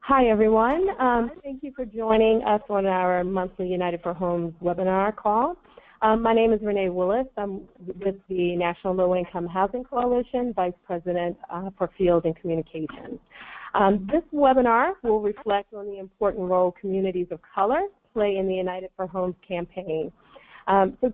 Hi, everyone. Thank you for joining us on our monthly United for Homes webinar call. My name is Renee Willis. I'm with the National Low-Income Housing Coalition, Vice President for Field and Communications. This webinar will reflect on the important role communities of color play in the United for Homes campaign. So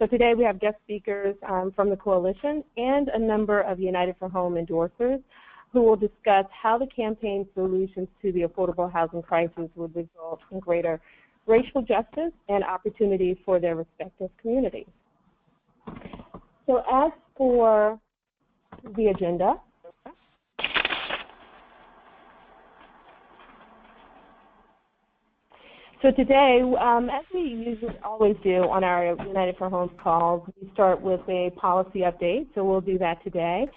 today we have guest speakers from the coalition and a number of United for Home endorsers who will discuss how the campaign's solutions to the affordable housing crisis would result in greater racial justice and opportunities for their respective communities. So as for the agenda, so today, as we always do on our United for Homes calls, we start with a policy update, so we'll do that today.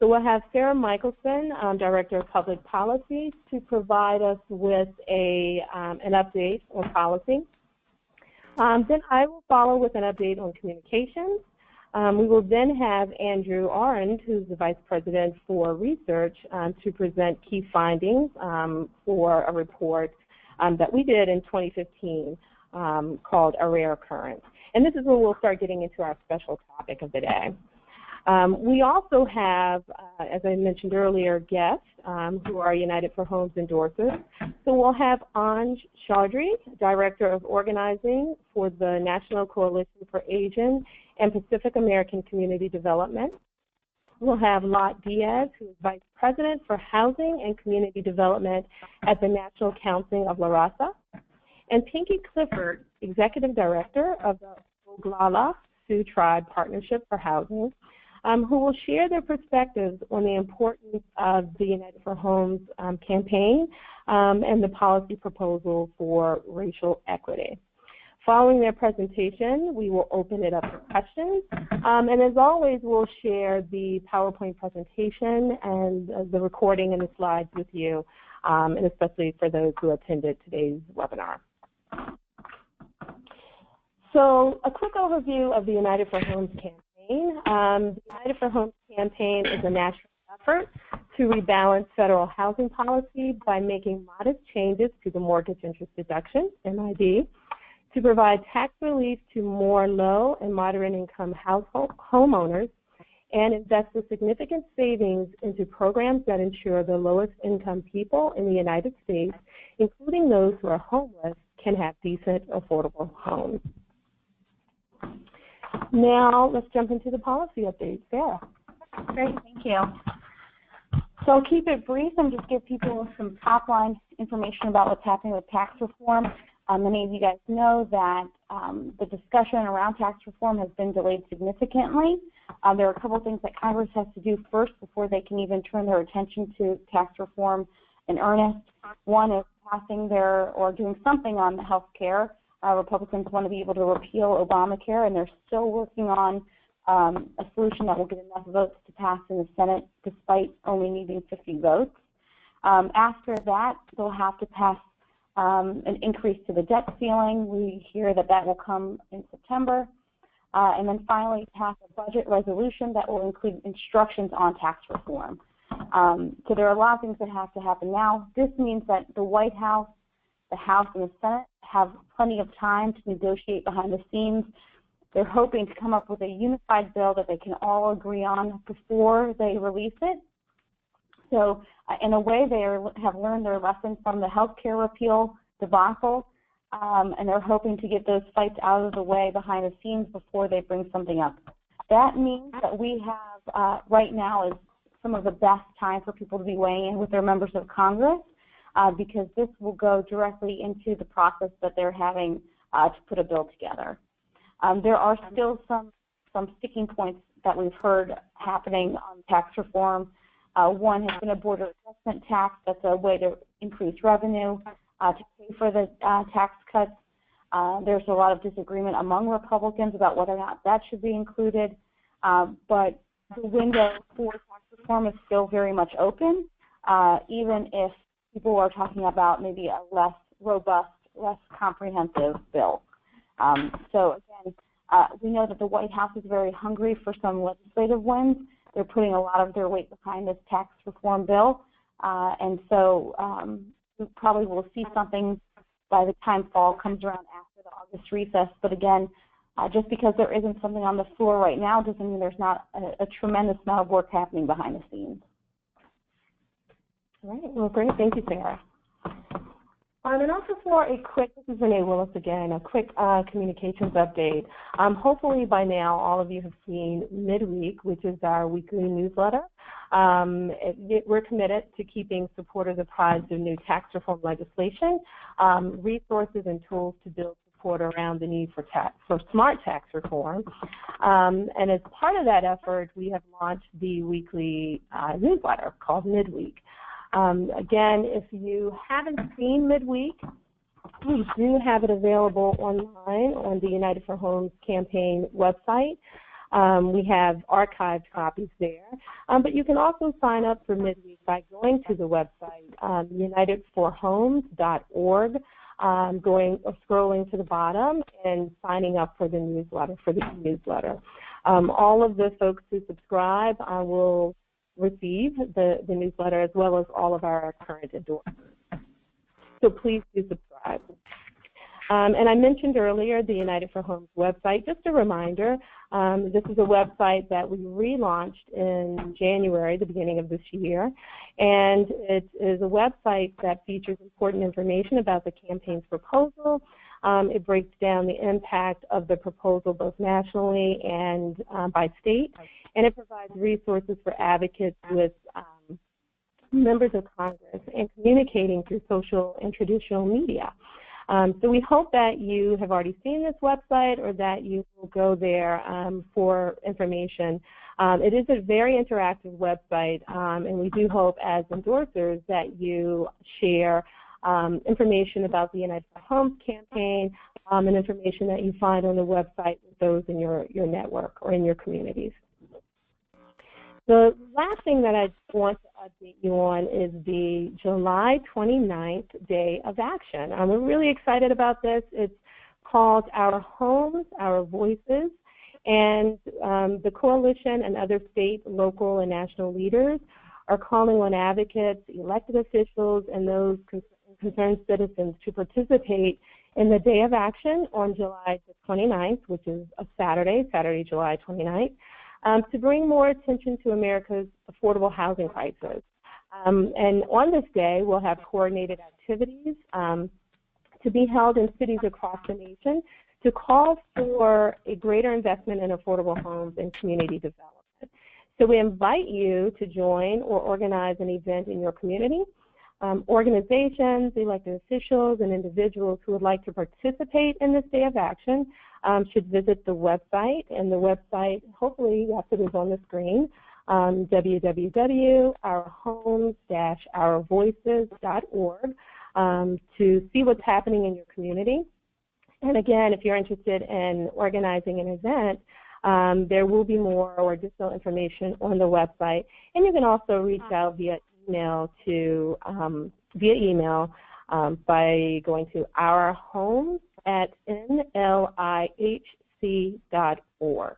So we'll have Sarah Michelson, Director of Public Policy, to provide us with an update on policy. Then I will follow with an update on communications. We will then have Andrew Aurand, who's the Vice President for Research, to present key findings for a report that we did in 2015 called A Rare Occurrence. And this is when we'll start getting into our special topic of the day. We also have, as I mentioned earlier, guests who are United for Homes endorsers. So we'll have Anj Chaudhry, Director of Organizing for the National Coalition for Asian and Pacific American Community Development. We'll have Diaz, who is Vice President for Housing and Community Development at the National Council of Raza. And Pinky Clifford, Executive Director of the Oglala Sioux Tribe Partnership for Housing, who will share their perspectives on the importance of the United for Homes campaign and the policy proposal for racial equity. Following their presentation, we will open it up for questions. And as always, we'll share the PowerPoint presentation and the recording and the slides with you, and especially for those who attended today's webinar. So a quick overview of the United for Homes campaign. The United for Homes campaign is a national effort to rebalance federal housing policy by making modest changes to the mortgage interest deduction, MID, to provide tax relief to more low and moderate income household homeowners, and invest a significant savings into programs that ensure the lowest income people in the United States, including those who are homeless, can have decent, affordable homes. Now, let's jump into the policy update. Sarah. Great, thank you. So I'll keep it brief and just give people some top-line information about what's happening with tax reform. Many of you guys know that the discussion around tax reform has been delayed significantly. There are a couple of things that Congress has to do first before they can even turn their attention to tax reform in earnest. One is passing or doing something on health care. Republicans want to be able to repeal Obamacare, and they're still working on a solution that will get enough votes to pass in the Senate despite only needing 50 votes. After that, they'll have to pass an increase to the debt ceiling. We hear that that will come in September. And then finally pass a budget resolution that will include instructions on tax reform. So there are a lot of things that have to happen now. This means that the White House, the House, and the Senate have plenty of time to negotiate behind the scenes. They're hoping to come up with a unified bill that they can all agree on before they release it. So in a way, they have learned their lesson from the health care repeal debacle, and they're hoping to get those fights out of the way behind the scenes before they bring something up. That means that we have right now is some of the best time for people to be weighing in with their members of Congress, because this will go directly into the process that they're having to put a bill together. There are still some sticking points that we've heard happening on tax reform. One has been a border adjustment tax. That's a way to increase revenue to pay for the tax cuts. There's a lot of disagreement among Republicans about whether or not that should be included. But the window for tax reform is still very much open, even if people are talking about maybe a less robust, less comprehensive bill. So again, we know that the White House is very hungry for some legislative wins. They're putting a lot of their weight behind this tax reform bill. and so we probably will see something by the time fall comes around after the August recess. But again, just because there isn't something on the floor right now doesn't mean there's not a tremendous amount of work happening behind the scenes. All right, well, great. Thank you, Sarah. And also for a quick, this is Renee Willis again, a quick communications update. Hopefully by now all of you have seen Midweek, which is our weekly newsletter. We're committed to keeping supporters apprised of new tax reform legislation, resources and tools to build support around the need for smart tax reform. And as part of that effort, we have launched the weekly newsletter called Midweek. Again, if you haven't seen Midweek, we do have it available online on the United for Homes campaign website. We have archived copies there, but you can also sign up for Midweek by going to the website, unitedforhomes.org, scrolling to the bottom and signing up for the newsletter. All of the folks who subscribe will receive the newsletter as well as all of our current endorsements. So please do subscribe. And I mentioned earlier the United for Homes website. Just a reminder, this is a website that we relaunched in January, the beginning of this year, and it is a website that features important information about the campaign's proposal. It breaks down the impact of the proposal both nationally and by state, and it provides resources for advocates with members of Congress and communicating through social and traditional media. So we hope that you have already seen this website or that you will go there for information. It is a very interactive website, and we do hope as endorsers that you share information about the United for Homes campaign and information that you find on the website with those in your network or in your communities. The last thing that I want to update you on is the July 29th Day of Action. We're really excited about this. It's called Our Homes, Our Voices, and the coalition and other state, local, and national leaders are calling on advocates, elected officials, and those concerned citizens to participate in the Day of Action on July the 29th, which is a Saturday, July 29th. To bring more attention to America's affordable housing crisis. And on this day, we'll have coordinated activities to be held in cities across the nation to call for a greater investment in affordable homes and community development. So we invite you to join or organize an event in your community. Organizations, elected officials, and individuals who would like to participate in this Day of Action should visit the website, and the website, hopefully you have to move on the screen, www.ourhomes-ourvoices.org to see what's happening in your community. And again, if you're interested in organizing an event, there will be more or additional information on the website, and you can also reach out via email by going to ourhomes@nlihc.org.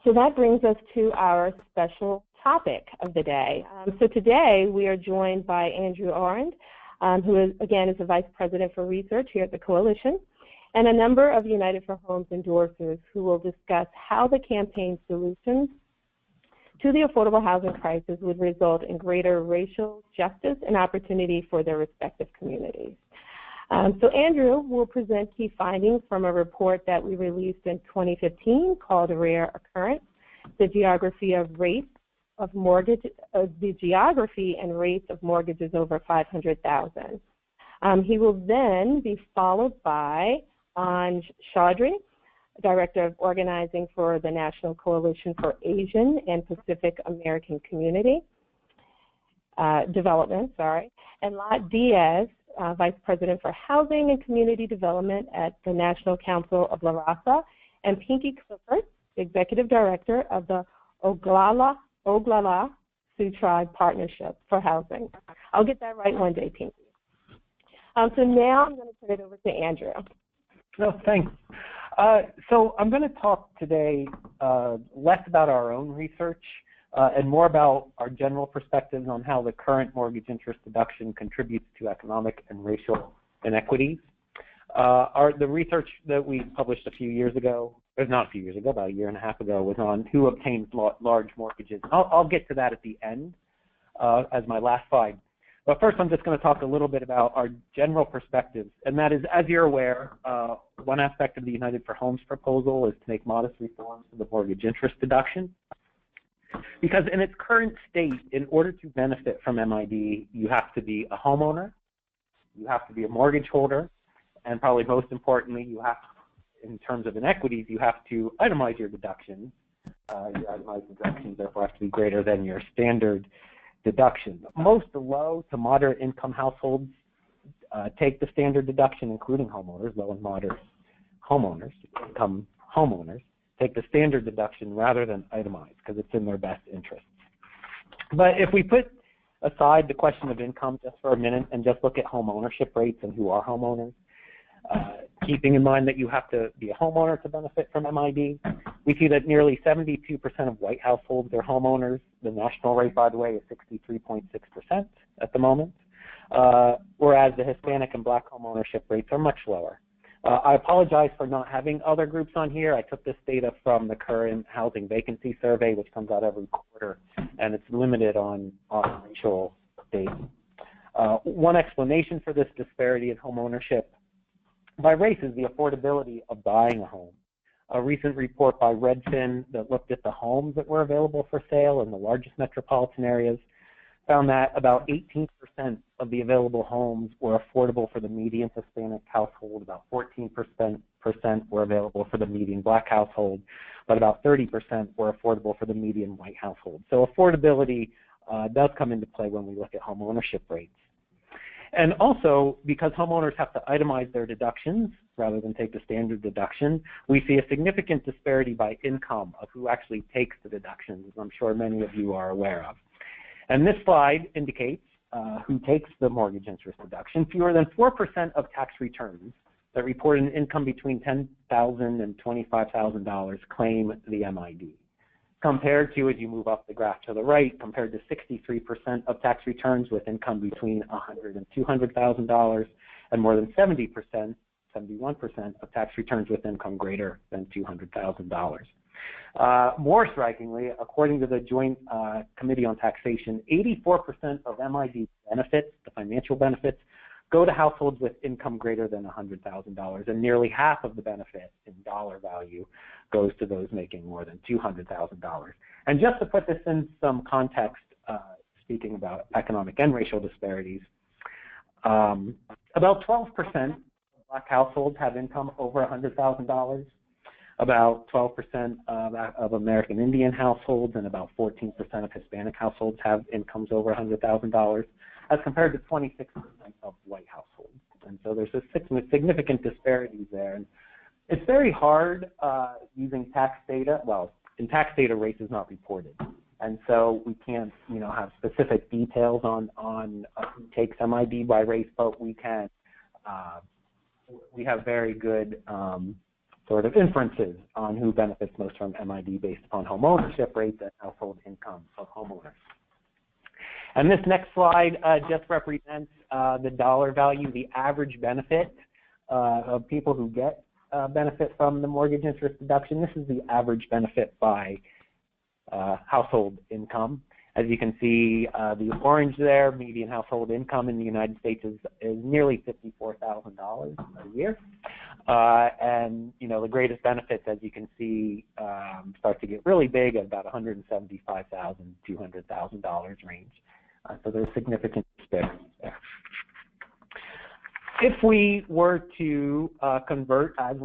So that brings us to our special topic of the day. So today we are joined by Andrew Aurand, who is the Vice President for Research here at the Coalition, and a number of United for Homes endorsers who will discuss how the campaign solutions to the affordable housing crisis would result in greater racial justice and opportunity for their respective communities. So Andrew will present key findings from a report that we released in 2015 called A Rare Occurrence, the geography and rates of mortgages over 500,000. He will then be followed by Anj Chaudhry, Director of Organizing for the National Coalition for Asian and Pacific American Community Development, and Diaz, Vice President for Housing and Community Development at the National Council of La Raza, and Pinky Clifford, Executive Director of the Oglala Sioux Tribe Partnership for Housing. I'll get that right one day, Pinky. So now I'm going to turn it over to Andrew. No, thanks. So I'm going to talk today less about our own research, and more about our general perspectives on how the current mortgage interest deduction contributes to economic and racial inequities. The research that we published a few years ago, or not a few years ago, about a year and a half ago, was on who obtains large mortgages. I'll get to that at the end as my last slide. But first, I'm just going to talk a little bit about our general perspectives, and that is, as you're aware, one aspect of the United for Homes proposal is to make modest reforms to the mortgage interest deduction. Because in its current state, in order to benefit from MID, you have to be a homeowner, you have to be a mortgage holder, and probably most importantly, you have to, in terms of inequities, you have to itemize your deductions. Your itemized deductions therefore have to be greater than your standard deduction. Most low to moderate income households take the standard deduction, including homeowners, low and moderate income homeowners, take the standard deduction rather than itemized because it's in their best interests. But if we put aside the question of income just for a minute and just look at home ownership rates and who are homeowners, keeping in mind that you have to be a homeowner to benefit from MID, we see that nearly 72% of white households are homeowners. The national rate, by the way, is 63.6% at the moment, whereas the Hispanic and Black home ownership rates are much lower. I apologize for not having other groups on here. I took this data from the current housing vacancy survey, which comes out every quarter, and it's limited on racial data. One explanation for this disparity in home ownership by race is the affordability of buying a home. A recent report by Redfin that looked at the homes that were available for sale in the largest metropolitan areas found that about 18% of the available homes were affordable for the median Hispanic household, about 14% were available for the median Black household, but about 30% were affordable for the median white household. So affordability does come into play when we look at home ownership rates. And also, because homeowners have to itemize their deductions rather than take the standard deduction, we see a significant disparity by income of who actually takes the deductions, as I'm sure many of you are aware of. And this slide indicates who takes the mortgage interest deduction. Fewer than 4% of tax returns that report an income between $10,000 and $25,000 claim the MID. Compared to, as you move up the graph to the right, compared to 63% of tax returns with income between $100,000 and $200,000, and more than 71% of tax returns with income greater than $200,000. More strikingly, according to the Joint Committee on Taxation, 84% of MID benefits, the financial benefits, go to households with income greater than $100,000, and nearly half of the benefit in dollar value goes to those making more than $200,000. And just to put this in some context, speaking about economic and racial disparities, about 12% of Black households have income over $100,000, about 12% of American Indian households, and about 14% of Hispanic households have incomes over $100,000, as compared to 26% of white households. And so there's a significant disparities there. And it's very hard using tax data. Well, in tax data, race is not reported. And so we can't, have specific details on who takes MID by race, but we can, we have very good sort of inferences on who benefits most from MID based upon home ownership rates and household income of homeowners. And this next slide just represents the dollar value, the average benefit of people who get benefit from the mortgage interest deduction. This is the average benefit by household income. As you can see, the orange there, median household income in the United States is nearly $54,000 a year. And, the greatest benefits, as you can see, start to get really big at about $175,000, $200,000 range. So there's significant disparities there. If we were to convert as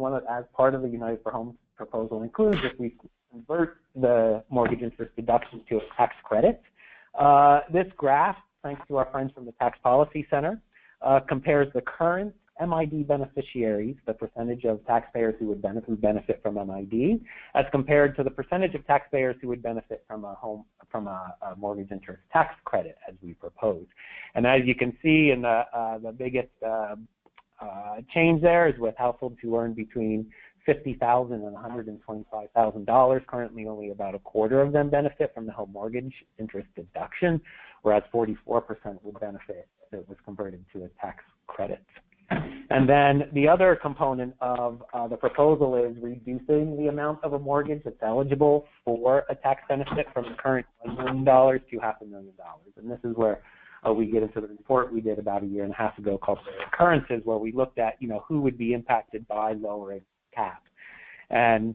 part of the United for Homes proposal includes, if we convert the mortgage interest deduction to a tax credit, this graph, thanks to our friends from the Tax Policy Center, compares the current MID beneficiaries, the percentage of taxpayers who would benefit from MID, as compared to the percentage of taxpayers who would benefit from a mortgage interest tax credit, as we propose. And as you can see, in the biggest change there is with households who earn between $50,000 and $125,000. Currently, only about a quarter of them benefit from the home mortgage interest deduction, whereas 44% would benefit if it was converted to a tax credit. And then the other component of the proposal is reducing the amount of a mortgage that's eligible for a tax benefit from the current $1 million to $500,000. And this is where we get into the report we did about a year and a half ago called Occurrences, where we looked at, who would be impacted by lowering cap. And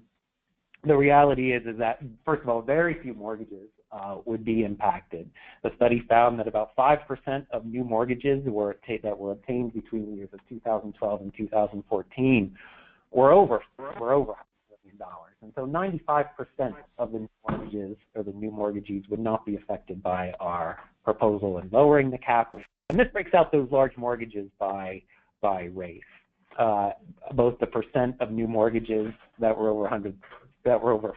the reality is that, first of all, very few mortgages would be impacted. The study found that about 5% of new mortgages that were obtained between the years of 2012 and 2014 were over $100 million. And so 95% of the new mortgages or the new mortgagees would not be affected by our proposal in lowering the cap. And this breaks out those large mortgages by race. Both the percent of new mortgages that were over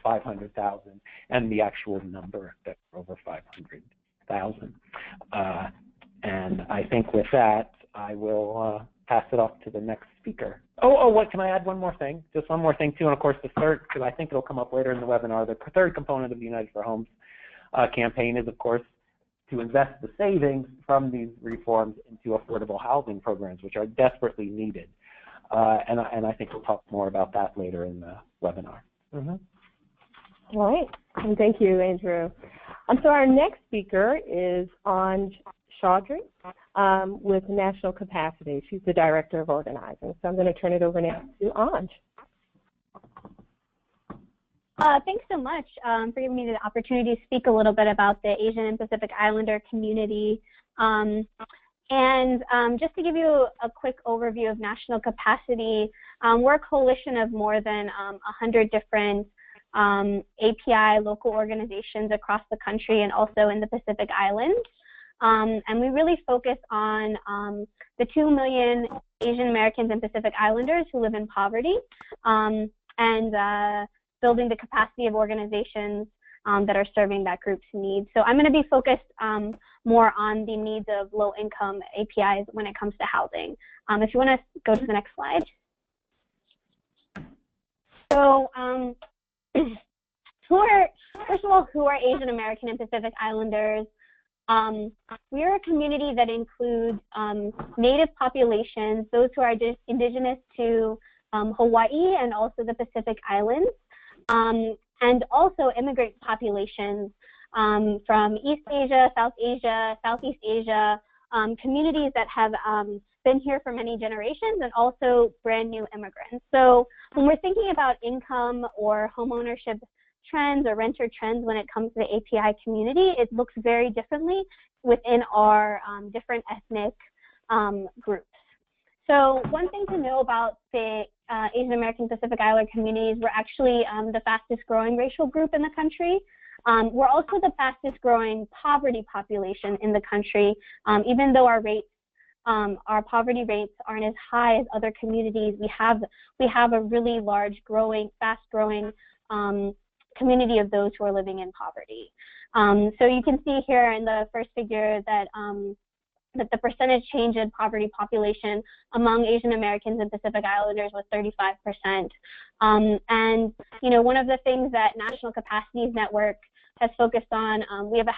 500,000 and the actual number that were over 500,000. And I think with that, I will pass it off to the next speaker. What can I add one more thing? Just one more thing too, and of course the third, because I think it'll come up later in the webinar, the third component of the United for Homes campaign is, of course, to invest the savings from these reforms into affordable housing programs, which are desperately needed. And I think we'll talk more about that later in the webinar. All right, and thank you, Andrew. So our next speaker is Anj Chaudhry with National Capacity. She's the Director of Organizing. So I'm going to turn it over now to Anj. Thanks so much for giving me the opportunity to speak a little bit about the Asian and Pacific Islander community. Just to give you a quick overview of National Capacity, we're a coalition of more than 100 different API local organizations across the country and also in the Pacific Islands. And we really focus on the 2 million Asian Americans and Pacific Islanders who live in poverty and building the capacity of organizations that are serving that group's needs. So I'm going to be focused more on the needs of low-income APIs when it comes to housing. If you want to go to the next slide. So first of all, who are Asian American and Pacific Islanders? We are a community that includes Native populations, those who are indigenous to Hawaii and also the Pacific Islands, and also immigrant populations from East Asia, South Asia, Southeast Asia, communities that have been here for many generations, and also brand new immigrants. So when we're thinking about income or homeownership trends or renter trends when it comes to the API community, it looks very differently within our different ethnic groups. So one thing to know about the Asian American Pacific Islander communities, we're actually the fastest growing racial group in the country. We're also the fastest growing poverty population in the country, even though our poverty rates aren't as high as other communities. We have a really large, fast growing community of those who are living in poverty. So you can see here in the first figure that that the percentage change in poverty population among Asian Americans and Pacific Islanders was 35%. And one of the things that National Capacities Network has focused on, we have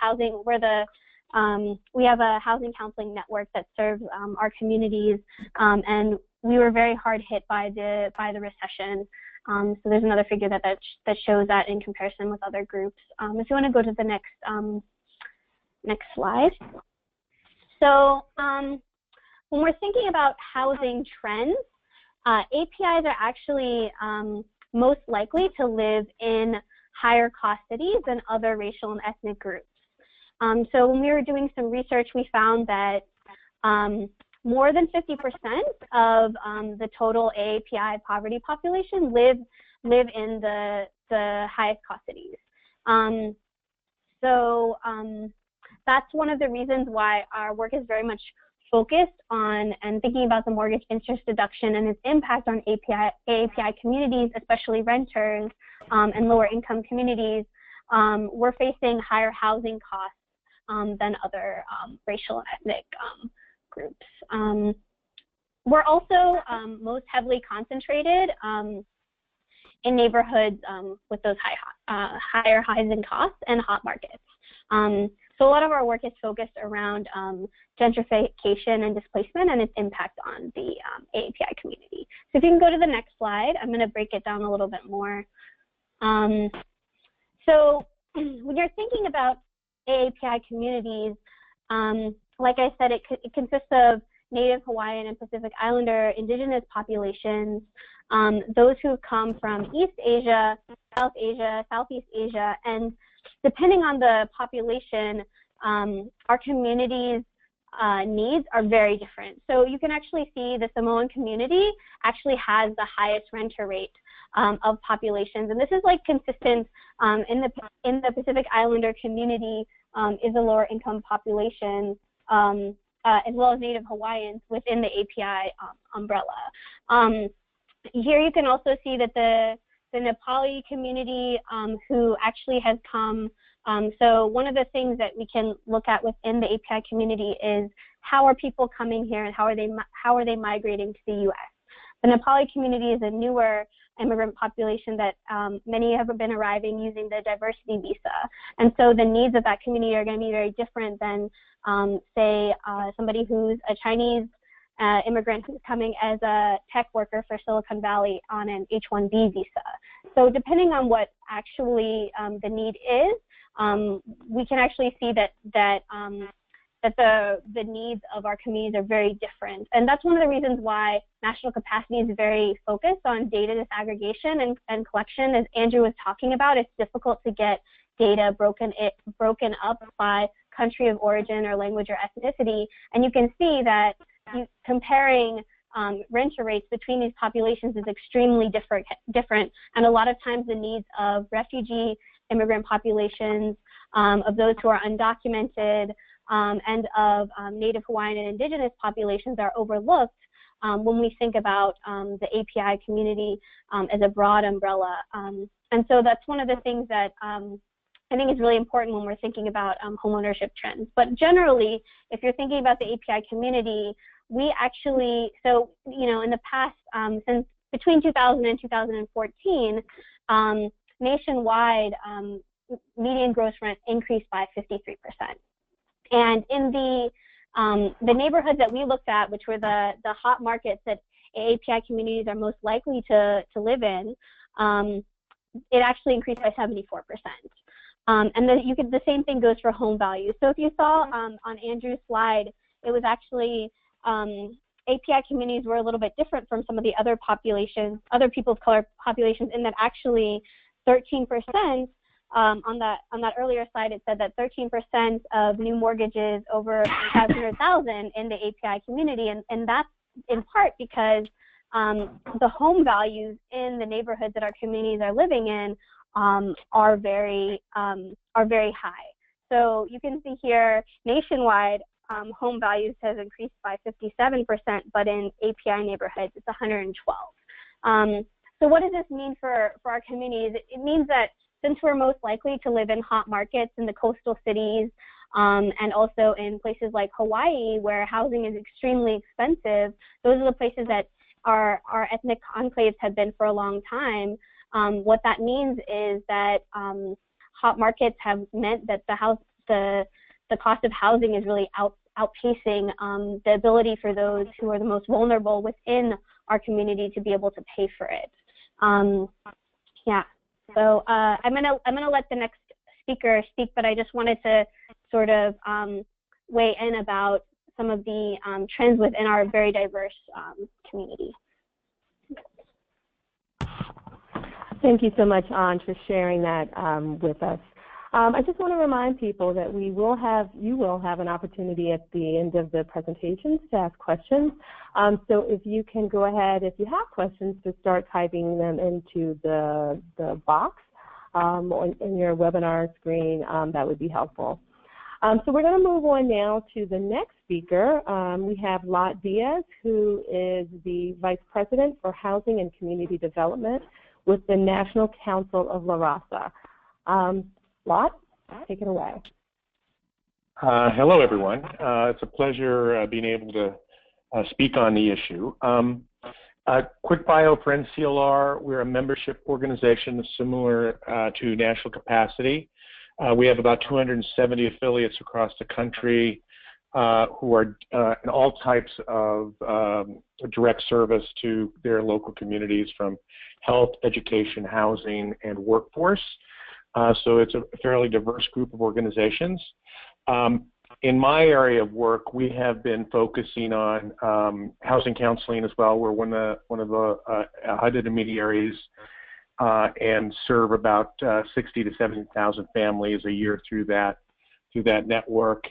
a housing counseling network that serves our communities, and we were very hard hit by the recession. So there's another figure that shows that in comparison with other groups. If you want to go to the next slide. So when we're thinking about housing trends, APIs are actually most likely to live in higher cost cities than other racial and ethnic groups. So when we were doing some research, we found that more than 50% of the total AAPI poverty population live in the highest cost cities. That's one of the reasons why our work is very much focused on and thinking about the mortgage interest deduction and its impact on AAPI communities, especially renters and lower income communities. We're facing higher housing costs than other racial and ethnic groups. We're also most heavily concentrated in neighborhoods with those higher housing costs and hot markets. So a lot of our work is focused around gentrification and displacement and its impact on the AAPI community. So if you can go to the next slide, I'm going to break it down a little bit more. So when you're thinking about AAPI communities, like I said, it consists of Native Hawaiian and Pacific Islander indigenous populations, those who have come from East Asia, South Asia, Southeast Asia, and depending on the population, our communities' needs are very different. So you can actually see the Samoan community actually has the highest renter rate of populations, and this is like consistent in the Pacific Islander community is a lower income population, as well as Native Hawaiians within the API umbrella. Here you can also see that the Nepali community who actually has come, so one of the things that we can look at within the API community is how are people coming here and how are they migrating to the US. The Nepali community is a newer immigrant population that many have been arriving using the diversity visa. And so the needs of that community are going to be very different than, say, somebody who's a Chinese immigrant who's coming as a tech worker for Silicon Valley on an H-1B visa. So depending on what actually the need is, we can actually see that the needs of our communities are very different. And that's one of the reasons why National Capacity is very focused on data disaggregation and collection. As Andrew was talking about, it's difficult to get data broken up by country of origin or language or ethnicity. And you can see that comparing renter rates between these populations is extremely different. And a lot of times the needs of refugee immigrant populations, of those who are undocumented, and of Native Hawaiian and indigenous populations are overlooked when we think about the API community as a broad umbrella. And so that's one of the things that I think is really important when we're thinking about homeownership trends. But generally, if you're thinking about the API community, we actually, so, you know, in the past, since between 2000 and 2014, nationwide, median gross rent increased by 53%. And in the neighborhoods that we looked at, which were the hot markets that AAPI communities are most likely to live in, it actually increased by 74%. And the same thing goes for home values. So if you saw on Andrew's slide, it was actually API communities were a little bit different from some of the other populations, other people of color populations, in that actually 13%. On that earlier slide, it said that 13% of new mortgages over $500,000 in the API community, and that's in part because the home values in the neighborhoods that our communities are living in are very high. So you can see here nationwide, home values has increased by 57%, but in API neighborhoods it's 112. So what does this mean for our communities? It means that since we're most likely to live in hot markets in the coastal cities, and also in places like Hawaii where housing is extremely expensive, those are the places that our ethnic enclaves have been for a long time. What that means is that hot markets have meant that the cost of housing is really outpacing the ability for those who are the most vulnerable within our community to be able to pay for it. Yeah. So I'm gonna let the next speaker speak, but I just wanted to sort of weigh in about some of the trends within our very diverse community. Thank you so much, Anj, for sharing that with us. I just want to remind people that you will have an opportunity at the end of the presentations to ask questions. So if you can go ahead, if you have questions, to start typing them into the box in your webinar screen, that would be helpful. So we're going to move on now to the next speaker. We have Diaz, who is the Vice President for Housing and Community Development with the National Council of La Raza. Lot, take it away. Hello, everyone. It's a pleasure being able to speak on the issue. Quick bio for NCLR. We're a membership organization similar to National Capacity. We have about 270 affiliates across the country who are in all types of direct service to their local communities, from health, education, housing, and workforce. So it's a fairly diverse group of organizations. In my area of work, we have been focusing on housing counseling as well. We're one of the HUD intermediaries and serve about 60 to 70,000 families a year through that network.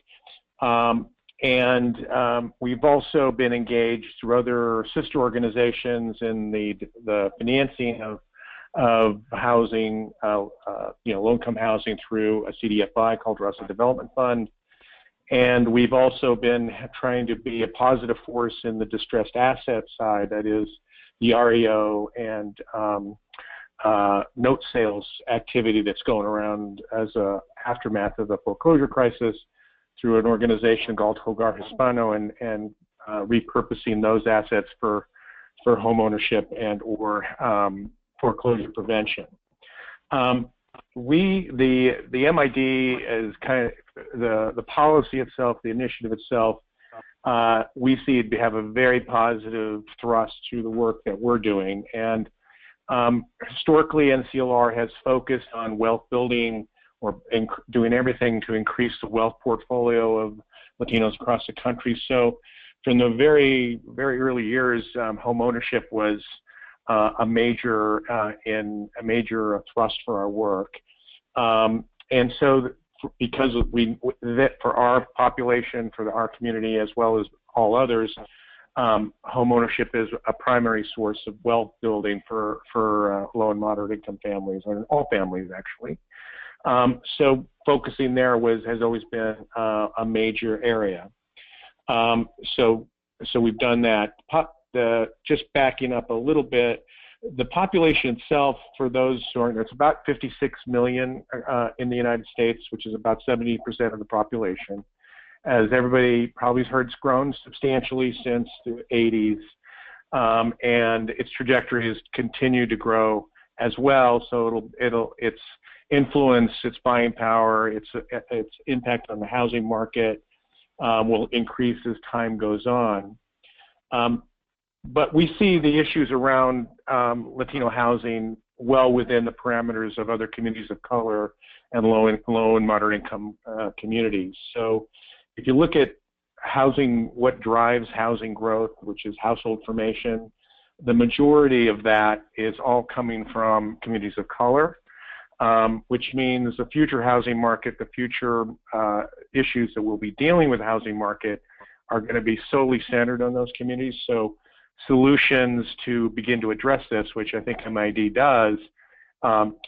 We've also been engaged through other sister organizations in the financing of housing, low-income housing through a CDFI called Raza Development Fund. And we've also been trying to be a positive force in the distressed asset side, that is the REO and note sales activity that's going around as an aftermath of the foreclosure crisis through an organization called Hogar Hispano, and repurposing those assets for home ownership and or foreclosure prevention. The MID is kind of the policy itself, the initiative itself. We see it have a very positive thrust to the work that we're doing, and historically NCLR has focused on wealth building or doing everything to increase the wealth portfolio of Latinos across the country. So from the very, very early years, home ownership was a major thrust for our work. And so because for our population, for our community, as well as all others, home ownership is a primary source of wealth building for low and moderate income families, or all families actually. So focusing there has always been a major area. So we've done that. Just backing up a little bit, the population itself, for those who aren't, it's about 56 million in the United States, which is about 70% of the population. As everybody probably has heard, it's grown substantially since the 80s, and its trajectory has continued to grow as well. So its influence, its buying power, its impact on the housing market will increase as time goes on. But we see the issues around Latino housing well within the parameters of other communities of color and low and moderate income communities. So if you look at housing, what drives housing growth, which is household formation, the majority of that is all coming from communities of color, which means the future housing market, the future issues that we'll be dealing with the housing market are going to be solely centered on those communities. So solutions to begin to address this, which I think MID does,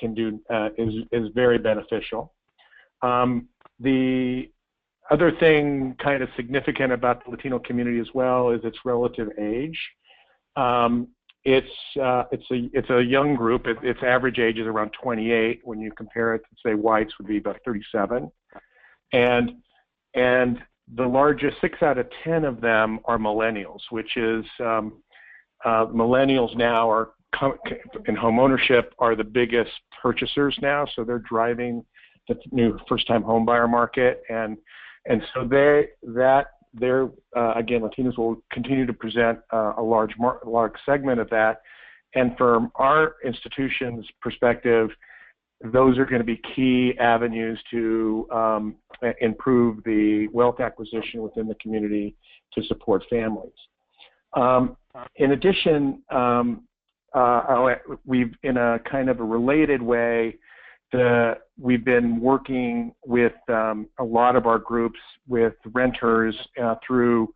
is very beneficial. The other thing kind of significant about the Latino community as well is its relative age. It's a young group. Its average age is around 28. When you compare it to, say, whites, would be about 37, and the largest 6 out of 10 of them are millennials, which is millennials now are in home ownership are the biggest purchasers now, so they're driving the new first-time home buyer market, and so again, Latinos will continue to present a large segment of that, and from our institution's perspective, those are going to be key avenues to improve the wealth acquisition within the community to support families. In addition, we've, in a kind of a related way, we've been working with a lot of our groups with renters through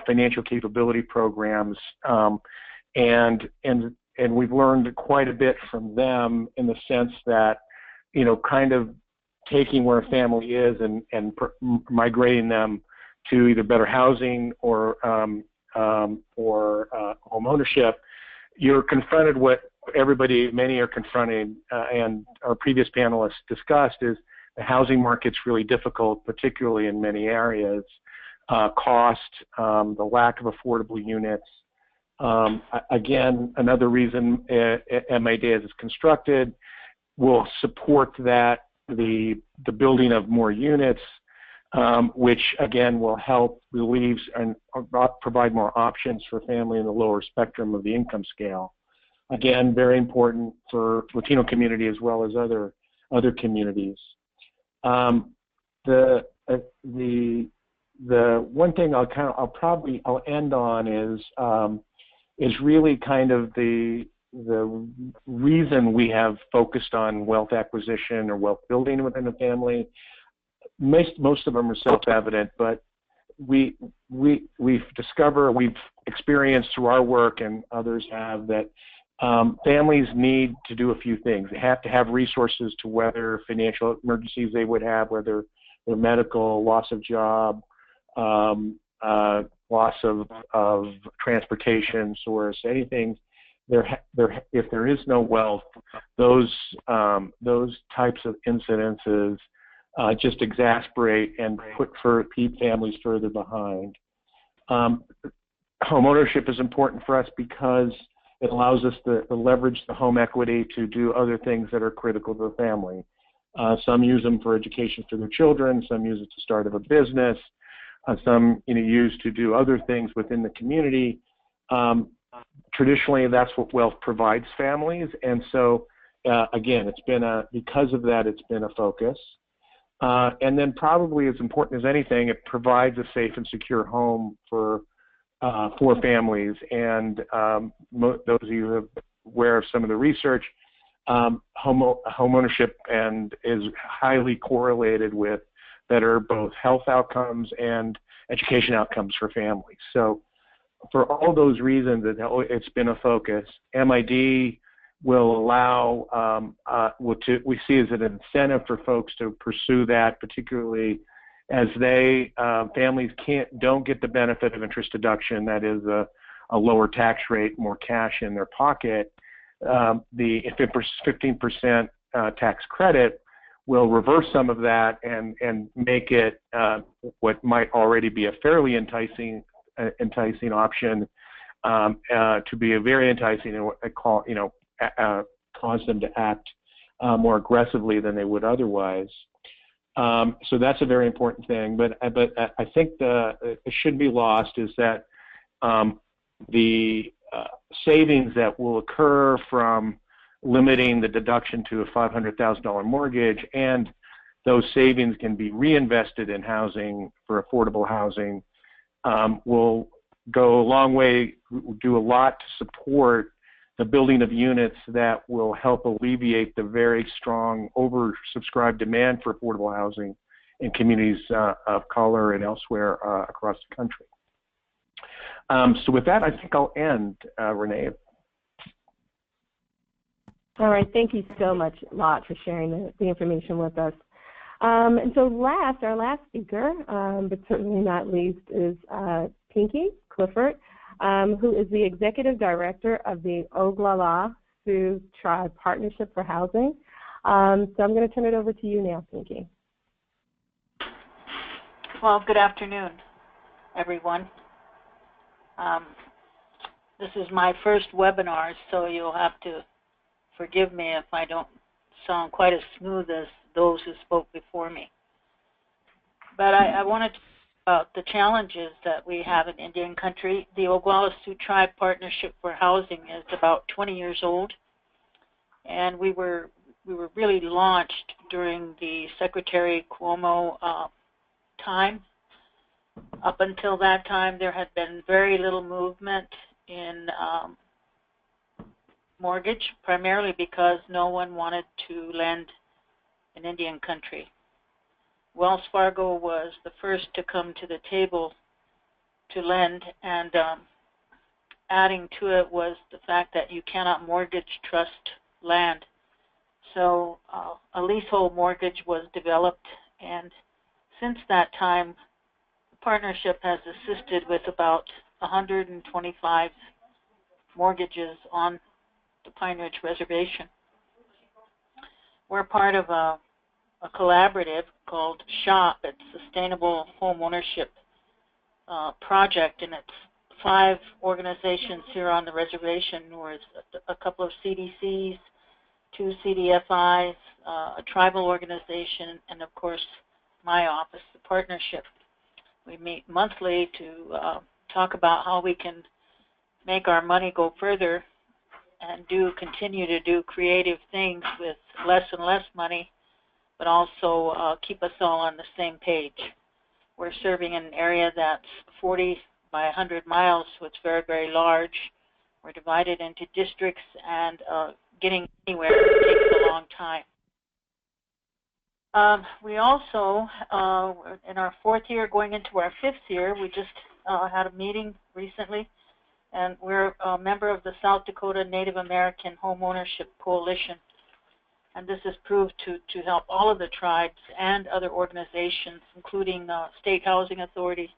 financial capability programs, and we've learned quite a bit from them in the sense that, kind of taking where a family is and migrating them to either better housing or home ownership. You're confronted what many are confronting, and our previous panelists discussed, is the housing market's really difficult, particularly in many areas. Cost, the lack of affordable units, Again, another reason MID as it's constructed will support that, the building of more units, which again will help relieve and provide more options for family in the lower spectrum of the income scale. Again, very important for Latino community as well as other communities. The one thing I'll end on is really kind of the reason we have focused on wealth acquisition or wealth building within a family. Most of them are self-evident, but we've experienced through our work, and others have, that families need to do a few things. They have to have resources to weather financial emergencies they would have, whether they're medical, loss of job, loss of transportation source, anything. If there is no wealth, those types of incidences just exasperate and put families further behind. Home ownership is important for us because it allows us to leverage the home equity to do other things that are critical to the family. Some use them for education for their children. Some use it to start up a business. Some use to do other things within the community. Traditionally, that's what wealth provides families, and so again, because of that, it's been a focus. And then, probably as important as anything, it provides a safe and secure home for families. And those of you who are aware of some of the research, home ownership is highly correlated with better both health outcomes and education outcomes for families. So for all those reasons, it's been a focus. MID will allow, we see as an incentive for folks to pursue that, particularly as families don't get the benefit of interest deduction, that is a lower tax rate, more cash in their pocket. The 15% tax credit will reverse some of that and make it what might already be a fairly enticing option to be a very enticing, and what I call, cause them to act more aggressively than they would otherwise. So that's a very important thing. But I think it should be lost is that the savings that will occur from limiting the deduction to a $500,000 mortgage, and those savings can be reinvested in housing for affordable housing, will go a long way, do a lot to support the building of units that will help alleviate the very strong oversubscribed demand for affordable housing in communities of color and elsewhere across the country. So with that, I think I'll end, Renee. All right, thank you so much, Lot, for sharing the information with us. And so our last speaker, but certainly not least, is Pinky Clifford, who is the Executive Director of the Oglala Sioux Tribe Partnership for Housing. So I'm going to turn it over to you now, Pinky. Well, good afternoon, everyone. This is my first webinar, so you'll have to forgive me if I don't sound quite as smooth as those who spoke before me. But I wanted to talk about the challenges that we have in Indian country. The Oglala Sioux Tribe Partnership for Housing is about 20 years old, and we were really launched during the Secretary Cuomo time. Up until that time, there had been very little movement in mortgage, primarily because no one wanted to lend in Indian country. Wells Fargo was the first to come to the table to lend, and adding to it was the fact that you cannot mortgage trust land. So a leasehold mortgage was developed, and since that time, the partnership has assisted with about 125 mortgages on the Pine Ridge Reservation. We're part of a collaborative called SHOP. It's Sustainable Home Ownership Project, and it's 5 organizations here on the reservation, where a couple of CDCs, 2 CDFIs, a tribal organization, and of course my office, the partnership. We meet monthly to talk about how we can make our money go further and continue to do creative things with less and less money, but also keep us all on the same page. We're serving an area that's 40 by 100 miles, so it's very, very large. We're divided into districts, and getting anywhere takes a long time. We also, in our 4th year, going into our 5th year, we just had a meeting recently, and we're a member of the South Dakota Native American Home Ownership Coalition. And this has proved to help all of the tribes and other organizations, including state housing authorities,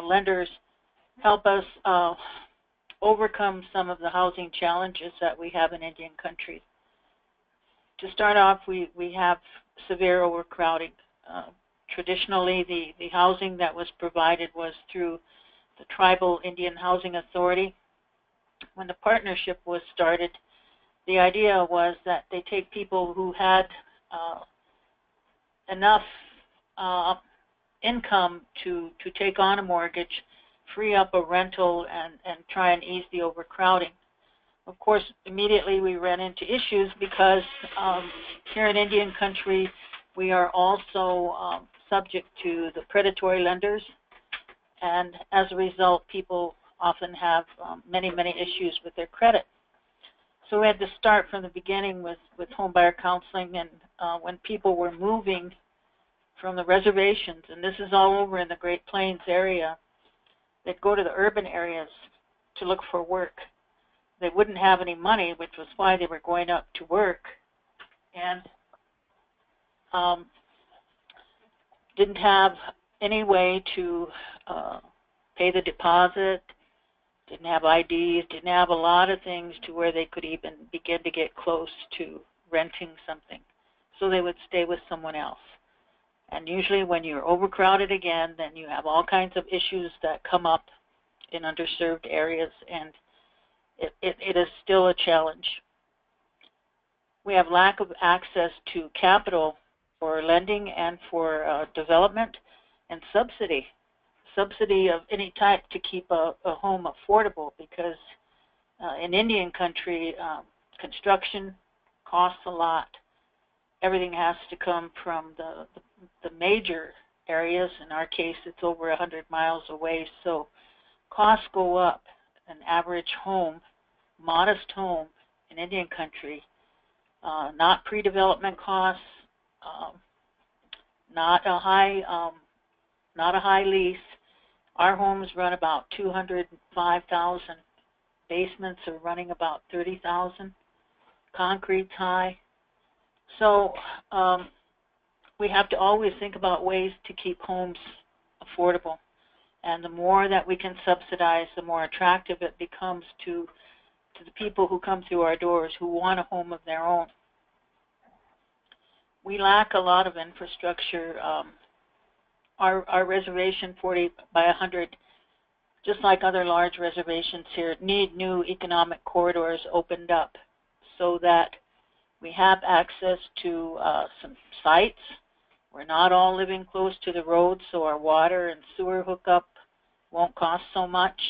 lenders, help us overcome some of the housing challenges that we have in Indian country. To start off, we have severe overcrowding. Traditionally, the housing that was provided was through the Tribal Indian Housing Authority. When the partnership was started, the idea was that they take people who had enough income to take on a mortgage, free up a rental, and try and ease the overcrowding. Of course, immediately we ran into issues because here in Indian country, we are also subject to the predatory lenders, and as a result, people often have many, many issues with their credit. So we had to start from the beginning with homebuyer counseling, and when people were moving from the reservations, and this is all over in the Great Plains area, they'd go to the urban areas to look for work. They wouldn't have any money, which was why they were going up to work, and didn't have any way to pay the deposit, didn't have IDs, didn't have a lot of things to where they could even begin to get close to renting something. So they would stay with someone else. And usually when you're overcrowded again, then you have all kinds of issues that come up in underserved areas, and it is still a challenge. We have lack of access to capital for lending and for development, and subsidy of any type to keep a home affordable, because in Indian country, construction costs a lot. Everything has to come from the major areas. In our case, it's over 100 miles away, so costs go up. An average home, modest home in Indian country, not pre-development costs, not a high lease. Our homes run about $205,000. Basements are running about $30,000. Concrete's high. So we have to always think about ways to keep homes affordable. And the more that we can subsidize, the more attractive it becomes to the people who come through our doors who want a home of their own. We lack a lot of infrastructure. Our reservation, 40 by 100, just like other large reservations here, need new economic corridors opened up so that we have access to some sites. We're not all living close to the road, so our water and sewer hookup won't cost so much.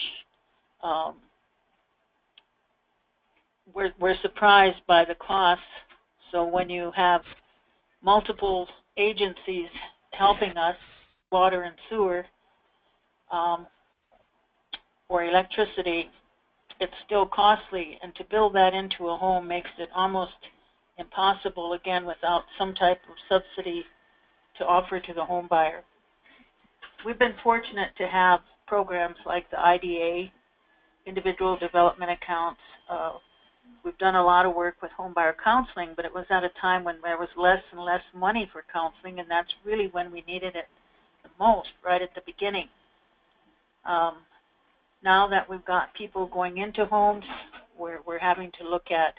We're surprised by the costs. So when you have multiple agencies helping us, water and sewer, or electricity, it's still costly, and to build that into a home makes it almost impossible, again, without some type of subsidy to offer to the home buyer. We've been fortunate to have programs like the IDA, Individual Development Accounts. We've done a lot of work with home buyer counseling, but it was at a time when there was less and less money for counseling, and that's really when we needed it the most, right at the beginning. Now that we've got people going into homes, we're having to look at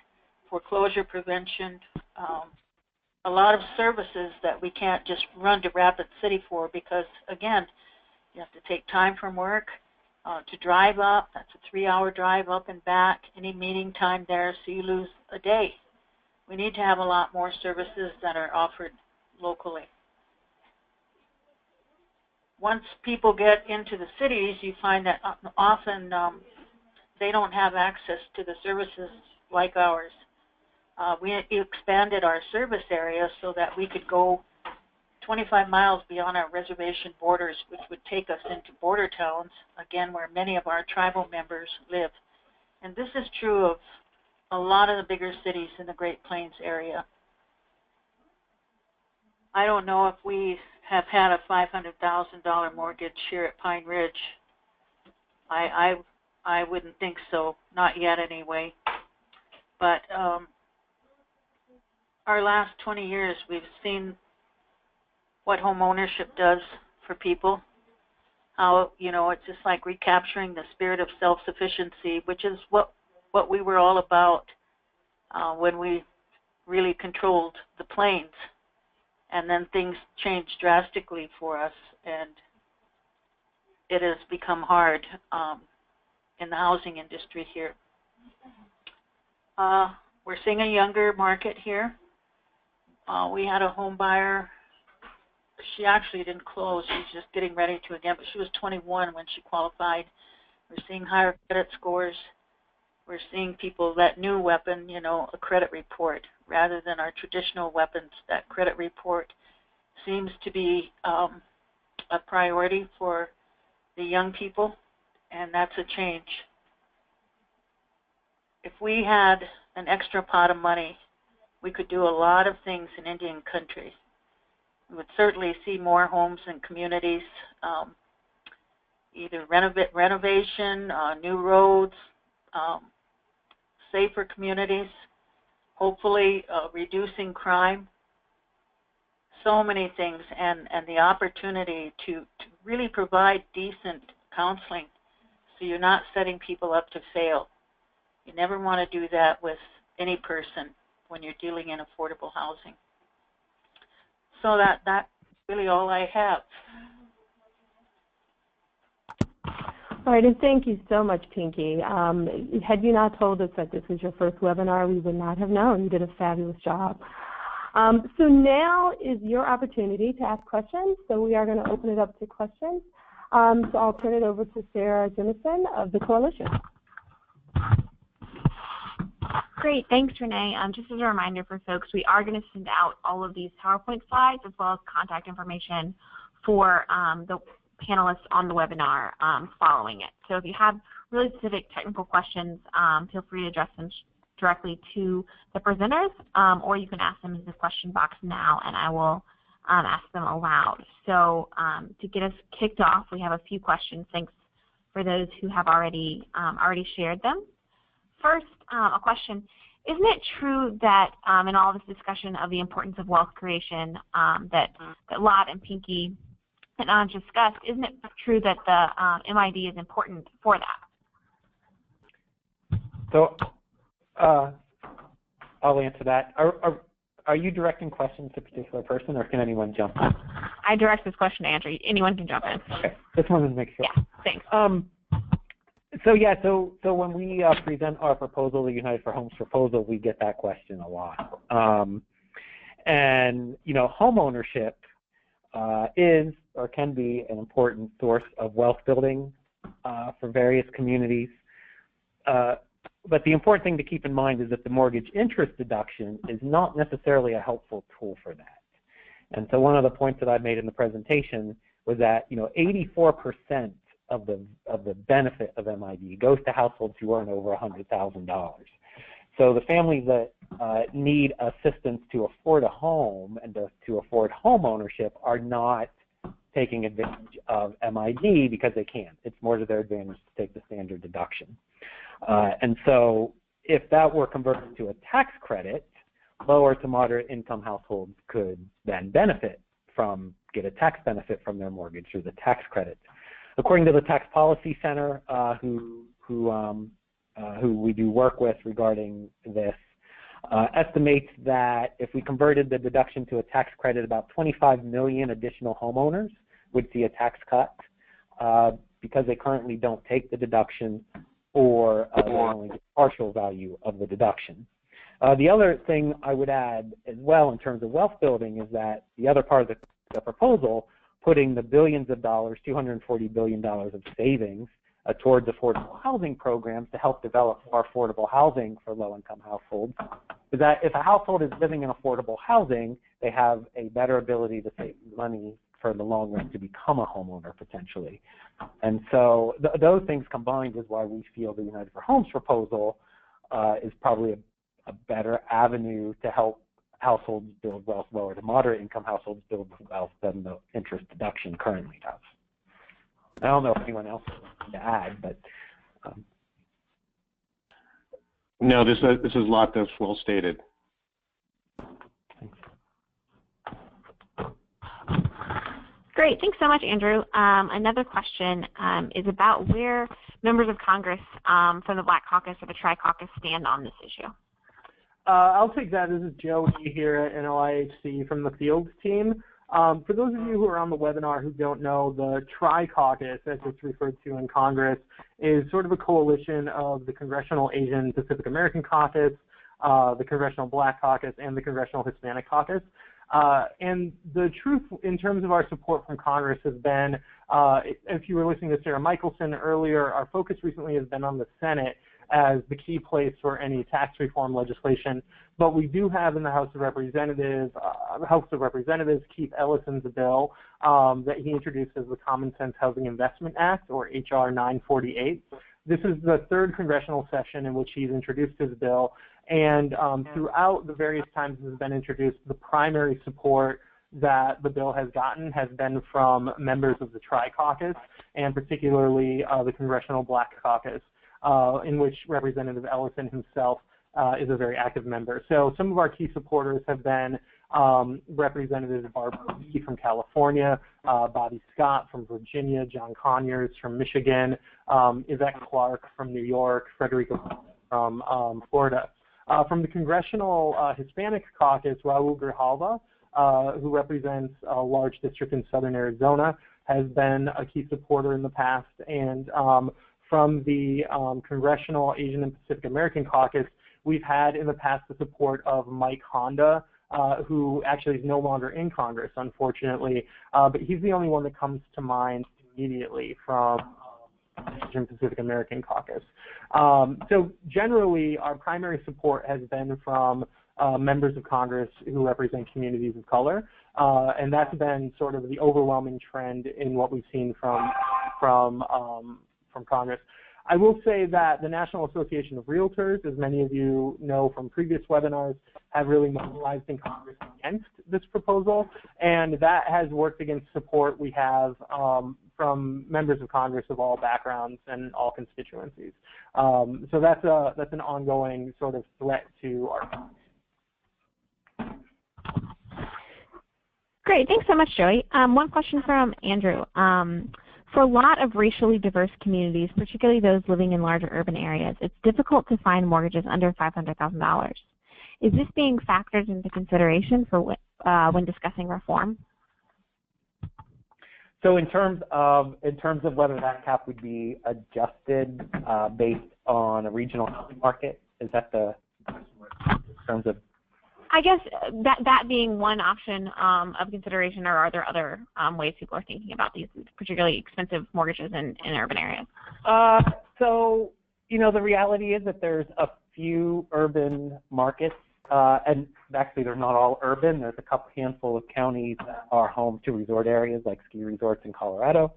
foreclosure prevention, a lot of services that we can't just run to Rapid City for, because, again, you have to take time from work. to drive up. That's a 3-hour drive up and back. Any meeting time there, so you lose a day. We need to have a lot more services that are offered locally. Once people get into the cities, you find that often they don't have access to the services like ours. We expanded our service area so that we could go 25 miles beyond our reservation borders, which would take us into border towns, again, where many of our tribal members live. And this is true of a lot of the bigger cities in the Great Plains area. I don't know if we have had a $500,000 mortgage here at Pine Ridge. I wouldn't think so, not yet anyway. But our last 20 years, we've seen what home ownership does for people. How, you know, it's just like recapturing the spirit of self-sufficiency, which is what we were all about when we really controlled the plains. And then things changed drastically for us, and it has become hard in the housing industry here. We're seeing a younger market here. We had a home buyer. She actually didn't close. She's just getting ready to again, but she was 21 when she qualified. We're seeing higher credit scores. We're seeing people that new weapon, you know, a credit report, rather than our traditional weapons. That credit report seems to be a priority for the young people, and that's a change. If we had an extra pot of money, we could do a lot of things in Indian country. We would certainly see more homes and communities, either renovation, new roads, safer communities, hopefully reducing crime, so many things, and the opportunity to really provide decent counseling so you're not setting people up to fail. You never want to do that with any person when you're dealing in affordable housing. So that's really all I have. All right, and thank you so much, Pinky. Had you not told us that this was your first webinar, we would not have known. You did a fabulous job. So now is your opportunity to ask questions. So we are going to open it up to questions. So I'll turn it over to Sarah Jemison of the Coalition. Great, thanks, Renee. Just as a reminder for folks, we are going to send out all of these PowerPoint slides as well as contact information for the panelists on the webinar following it. So if you have really specific technical questions, feel free to address them directly to the presenters, or you can ask them in the question box now, and I will ask them aloud. So to get us kicked off, we have a few questions. Thanks for those who have already shared them. First, a question. Isn't it true that in all this discussion of the importance of wealth creation that Lot and Pinky and Anj discussed, isn't it true that the MID is important for that? So I'll answer that. Are you directing questions to a particular person, or can anyone jump in? I direct this question to Andrea. Anyone can jump in. Okay. Just wanted to make sure. Yeah, thanks. So when we present our proposal, the United for Homes proposal, we get that question a lot. And you know, home ownership is or can be an important source of wealth building for various communities. But the important thing to keep in mind is that the mortgage interest deduction is not necessarily a helpful tool for that. And so one of the points that I made in the presentation was that, you know, 84% of the benefit of MID goes to households who earn over $100,000. So the families that need assistance to afford a home and to afford home ownership are not taking advantage of MID because they can't. It's more to their advantage to take the standard deduction. And so if that were converted to a tax credit, lower to moderate income households could then get a tax benefit from their mortgage through the tax credit. According to the Tax Policy Center, who we do work with regarding this, estimates that if we converted the deduction to a tax credit, about 25 million additional homeowners would see a tax cut. because they currently don't take the deduction, or they only get partial value of the deduction. The other thing I would add as well in terms of wealth building is that the other part of the proposal, putting the billions of dollars, $240 billion of savings towards affordable housing programs to help develop more affordable housing for low-income households, is that if a household is living in affordable housing, they have a better ability to save money for the long run to become a homeowner potentially. And so those things combined is why we feel the United for Homes proposal is probably a better avenue to help households build wealth, lower to moderate income households build wealth than the interest deduction currently does. I don't know if anyone else wants to add, but no, this is a lot that's well stated. Thanks. Great, thanks so much, Andrew. Another question is about where members of Congress from the Black Caucus or the Tri-Caucus stand on this issue. I'll take that. This is Joey here at NLIHC from the Fields team. For those of you who are on the webinar who don't know, the Tri-Caucus, as it's referred to in Congress, is sort of a coalition of the Congressional Asian Pacific American Caucus, the Congressional Black Caucus, and the Congressional Hispanic Caucus. And the truth in terms of our support from Congress has been, if you were listening to Sarah Michelson earlier, our focus recently has been on the Senate as the key place for any tax reform legislation. But we do have in the House of Representatives, Keith Ellison's bill that he introduced as the Common Sense Housing Investment Act, or H.R. 948. This is the third congressional session in which he's introduced his bill. And throughout the various times it has been introduced, the primary support that the bill has gotten has been from members of the Tri-Caucus, and particularly the Congressional Black Caucus, in which Representative Ellison himself is a very active member. So some of our key supporters have been Representatives Barbara Lee from California, Bobby Scott from Virginia, John Conyers from Michigan, Yvette Clark from New York, Frederico from Florida. From the Congressional Hispanic Caucus, Raul Grijalva, who represents a large district in southern Arizona, has been a key supporter in the past. And from the Congressional Asian and Pacific American Caucus, we've had in the past the support of Mike Honda, who actually is no longer in Congress, unfortunately, but he's the only one that comes to mind immediately from Asian Pacific American Caucus. So generally, our primary support has been from members of Congress who represent communities of color, and that's been sort of the overwhelming trend in what we've seen from Congress. I will say that the National Association of Realtors, as many of you know from previous webinars, have really mobilized in Congress against this proposal, and that has worked against support we have from members of Congress of all backgrounds and all constituencies. So that's an ongoing sort of threat to our. Great, thanks so much, Joey. One question from Andrew. For a lot of racially diverse communities, particularly those living in larger urban areas, it's difficult to find mortgages under $500,000. Is this being factored into consideration for when discussing reform? So in terms of whether that cap would be adjusted based on a regional housing market, is that the in terms of? I guess that being one option of consideration, or are there other ways people are thinking about these particularly expensive mortgages in urban areas? So, you know, the reality is that there's a few urban markets, and actually they're not all urban. There's a handful of counties that are home to resort areas like ski resorts in Colorado,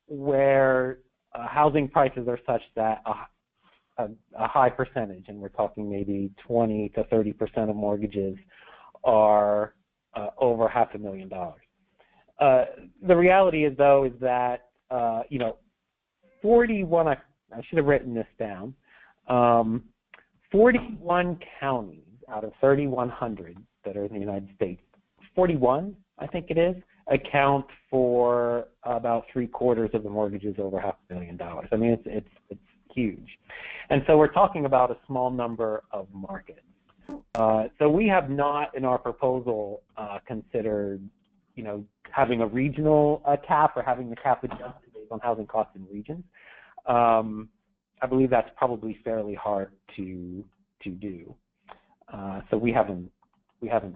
where housing prices are such that a high percentage, and we're talking maybe 20 to 30% of mortgages are over $500,000. The reality is, though, is that, you know, 41, I should have written this down, 41 counties out of 3,100 that are in the United States, 41, I think it is, account for about 3/4 of the mortgages over $500,000. I mean, it's huge. And so we're talking about a small number of markets. So we have not in our proposal considered, you know, having a regional cap or having the cap adjusted based on housing costs in regions. I believe that's probably fairly hard to do. So we haven't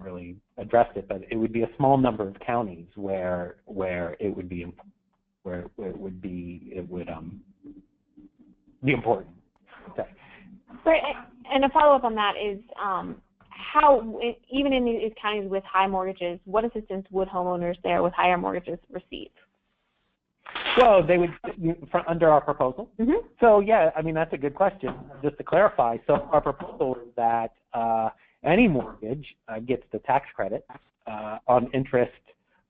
really addressed it, but it would be a small number of counties where it would be important. Okay. Right, and a follow-up on that is how, even in these counties with high mortgages, what assistance would homeowners there with higher mortgages receive? Well, they would, under our proposal. Mm-hmm. So, yeah, I mean, that's a good question. Just to clarify, so our proposal is that any mortgage gets the tax credit on interest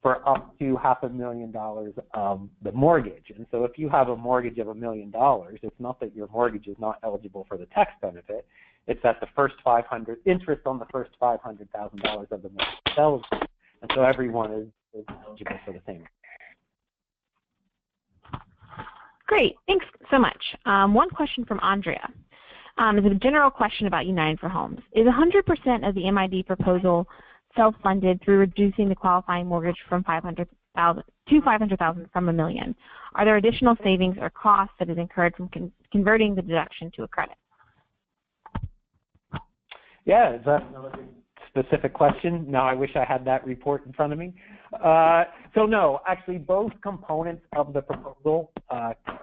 for up to $500,000 of the mortgage. And so if you have a mortgage of $1 million, it's not that your mortgage is not eligible for the tax benefit. It's that the first interest on the first $500,000 of the mortgage is eligible. And so everyone is eligible for the same. Great, thanks so much. One question from Andrea. Is a general question about United for Homes. Is 100% of the MID proposal self-funded through reducing the qualifying mortgage from $500,000 to $500,000 from $1 million? Are there additional savings or costs that is incurred from converting the deduction to a credit? Yeah, is that another specific question? Now I wish I had that report in front of me. So no, actually both components of the proposal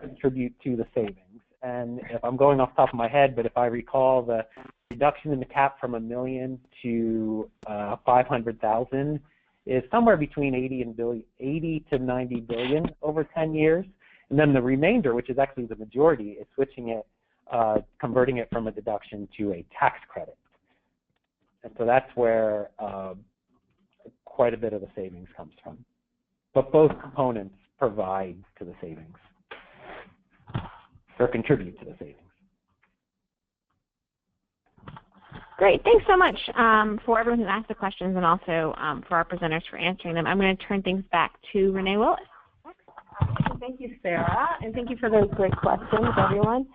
contribute to the savings. And if I'm going off the top of my head, but if I recall, the reduction in the cap from $1 million to $500,000 is somewhere between 80 to 90 billion over 10 years. And then the remainder, which is actually the majority, is switching it, converting it from a deduction to a tax credit. And so that's where quite a bit of the savings comes from. But both components provide to the savings, or contribute to the savings. Great, thanks so much for everyone who asked the questions and also for our presenters for answering them. I'm going to turn things back to Renee Willis. Thank you, Sarah, and thank you for those great questions, everyone.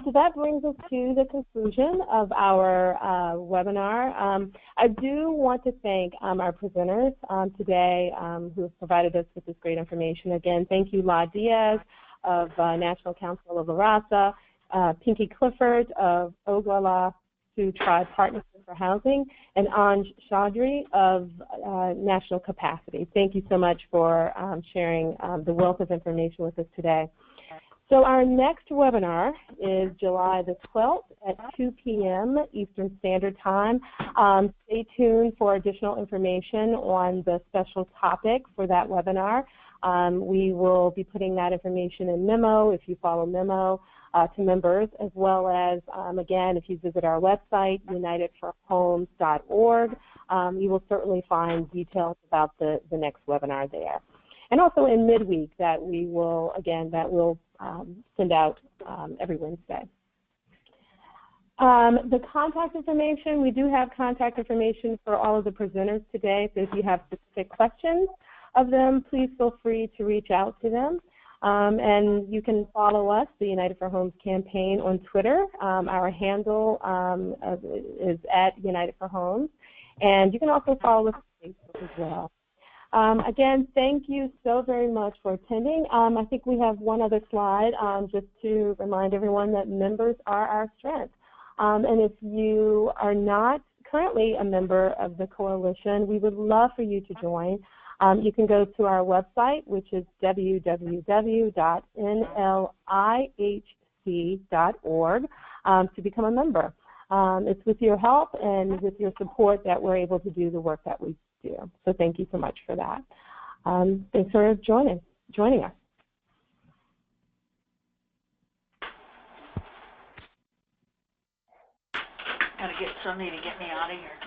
So that brings us to the conclusion of our webinar. I do want to thank our presenters today who have provided us with this great information. Again, thank you, Diaz of National Council of the Raza, Pinky Clifford of Oglala Sioux Tribe Partnership for Housing, and Anj Chaudhry of National Capacity. Thank you so much for sharing the wealth of information with us today. So our next webinar is July the 12th at 2 p.m. Eastern Standard Time. Stay tuned for additional information on the special topic for that webinar. We will be putting that information in memo if you follow memo to members, as well as, again, if you visit our website, unitedforhomes.org, you will certainly find details about the next webinar there. And also in midweek that we will, again, send out every Wednesday. The contact information, we do have contact information for all of the presenters today, so if you have specific questions of them, please feel free to reach out to them. And you can follow us, the United for Homes campaign, on Twitter. Our handle is at United for Homes. And you can also follow us on Facebook as well. Again, thank you so very much for attending. I think we have one other slide just to remind everyone that members are our strength. And if you are not currently a member of the coalition, we would love for you to join. You can go to our website, which is www.nlihc.org to become a member. It's with your help and with your support that we're able to do the work that we do. So thank you so much for that. Thanks for joining us. Gotta get somebody to get me out of here.